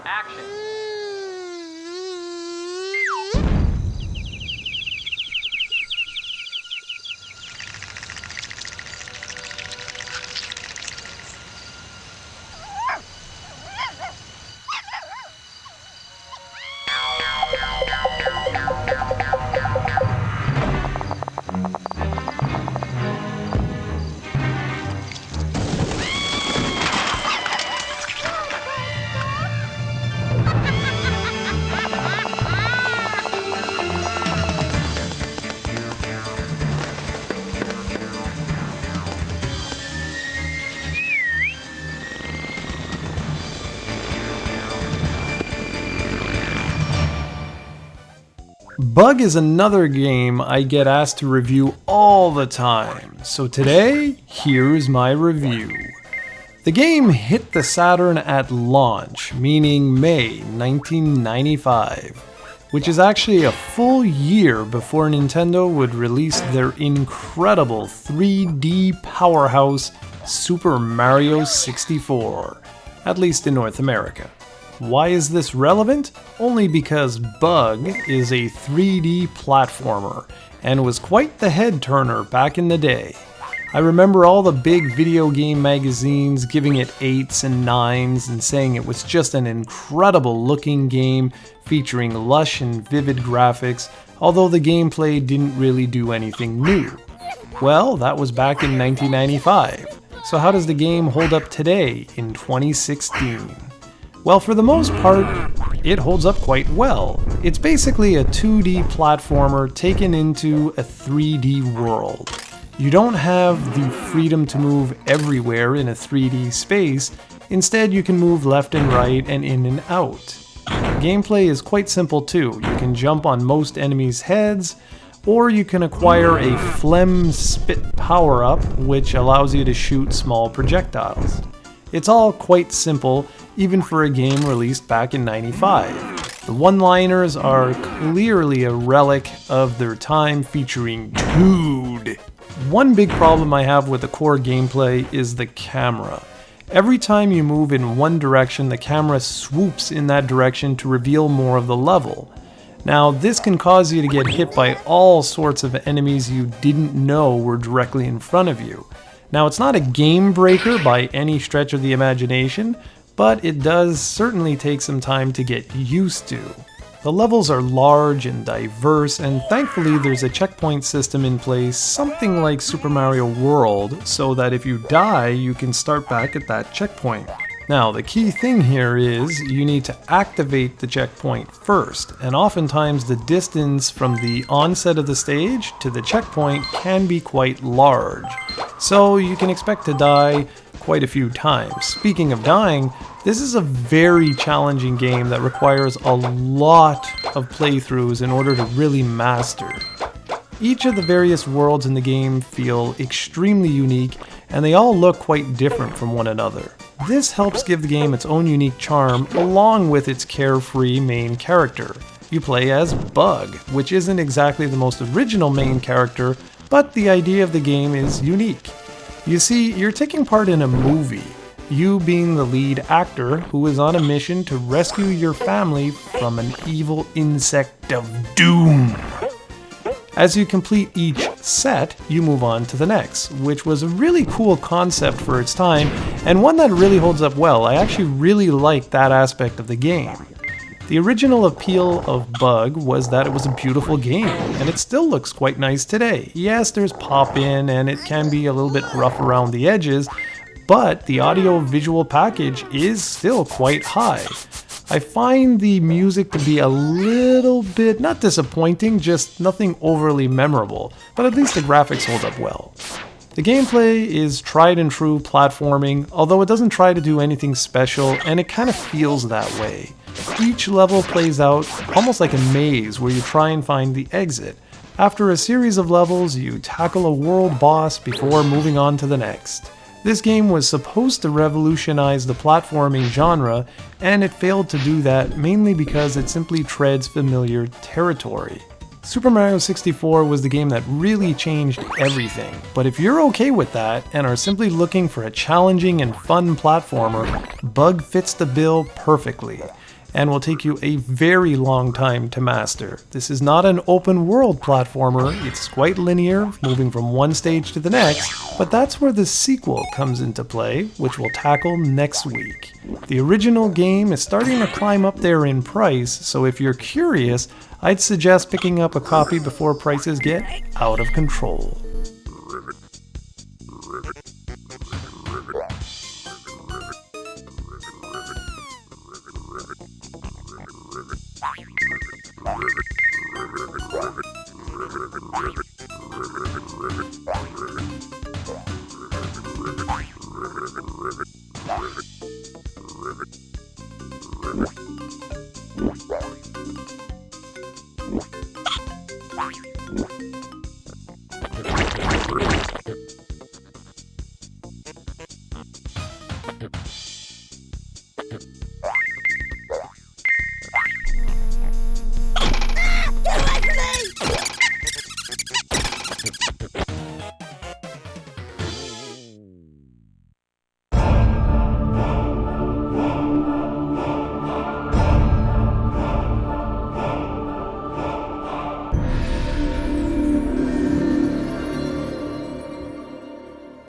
Action. Bug is another game I get asked to review all the time, so today, here's my review. The game hit the Saturn at launch, meaning May 1995, which is actually a full year before Nintendo would release their incredible 3D powerhouse Super Mario 64, at least in North America. Why is this relevant? Only because Bug is a 3D platformer and was quite the head turner back in the day. I remember all the big video game magazines giving it 8s and 9s and saying it was just an incredible looking game featuring lush and vivid graphics, although the gameplay didn't really do anything new. Well, that was back in 1995. So how does the game hold up today in 2016? Well, for the most part, it holds up quite well. It's basically a 2D platformer taken into a 3D world. You don't have the freedom to move everywhere in a 3D space. Instead, you can move left and right and in and out. Gameplay is quite simple too. You can jump on most enemies' heads, or you can acquire a phlegm spit power-up, which allows you to shoot small projectiles. It's all quite simple, even for a game released back in '95. The one-liners are clearly a relic of their time, featuring Toad. One big problem I have with the core gameplay is the camera. Every time you move in one direction, the camera swoops in that direction to reveal more of the level. Now, this can cause you to get hit by all sorts of enemies you didn't know were directly in front of you. Now, it's not a game breaker by any stretch of the imagination, but it does certainly take some time to get used to. The levels are large and diverse, and thankfully there's a checkpoint system in place, something like Super Mario World, so that if you die, you can start back at that checkpoint. Now, the key thing here is you need to activate the checkpoint first, and oftentimes the distance from the onset of the stage to the checkpoint can be quite large. So you can expect to die quite a few times. Speaking of dying, this is a very challenging game that requires a lot of playthroughs in order to really master. Each of the various worlds in the game feel extremely unique, and they all look quite different from one another. This helps give the game its own unique charm, along with its carefree main character. You play as Bug, which isn't exactly the most original main character, but the idea of the game is unique. You see, you're taking part in a movie, you being the lead actor who is on a mission to rescue your family from an evil insect of doom. As you complete each set, you move on to the next, which was a really cool concept for its time, and one that really holds up well. I actually really liked that aspect of the game. The original appeal of Bug was that it was a beautiful game, and it still looks quite nice today. Yes, there's pop-in, and it can be a little bit rough around the edges, but the audio-visual package is still quite high. I find the music to be a little bit, not disappointing, just nothing overly memorable, but at least the graphics hold up well. The gameplay is tried and true platforming, although it doesn't try to do anything special, and it kind of feels that way. Each level plays out almost like a maze where you try and find the exit. After a series of levels, you tackle a world boss before moving on to the next. This game was supposed to revolutionize the platforming genre, and it failed to do that mainly because it simply treads familiar territory. Super Mario 64 was the game that really changed everything, but if you're okay with that and are simply looking for a challenging and fun platformer, Bug fits the bill perfectly, and will take you a very long time to master. This is not an open world platformer, it's quite linear, moving from one stage to the next, but that's where the sequel comes into play, which we'll tackle next week. The original game is starting to climb up there in price, so if you're curious, I'd suggest picking up a copy before prices get out of control.